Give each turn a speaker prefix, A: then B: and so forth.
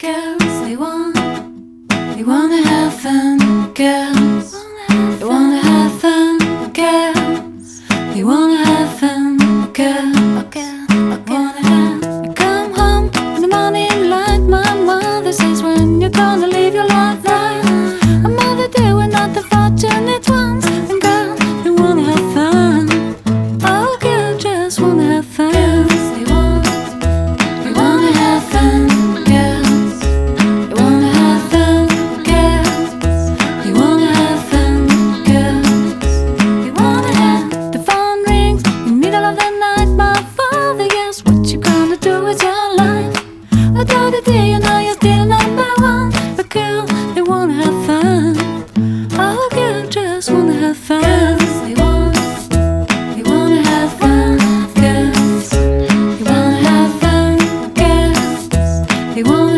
A: Girls, they wanna have fun. Girls, they wanna have fun. Girls, they wanna have fun. Girls, wanna have. Come home in the morning light. My mother says, when you're gonna live your life right. A mother dear, we're not the fortunate ones. And girls, they wanna have fun. Oh, girls just wanna have fun. Girls, they wanna have fun. Girls, they wanna have fun. Girls, they wanna have fun. Girls, they wanna have. The phone rings in the middle of the night. My father yells, what you gonna do with your life? Although the day you know you're still number one. But girl, they wanna have fun. Oh, girl just wanna have fun. Girls, they wanna have fun. Girls, they wanna have fun. Girls, they wanna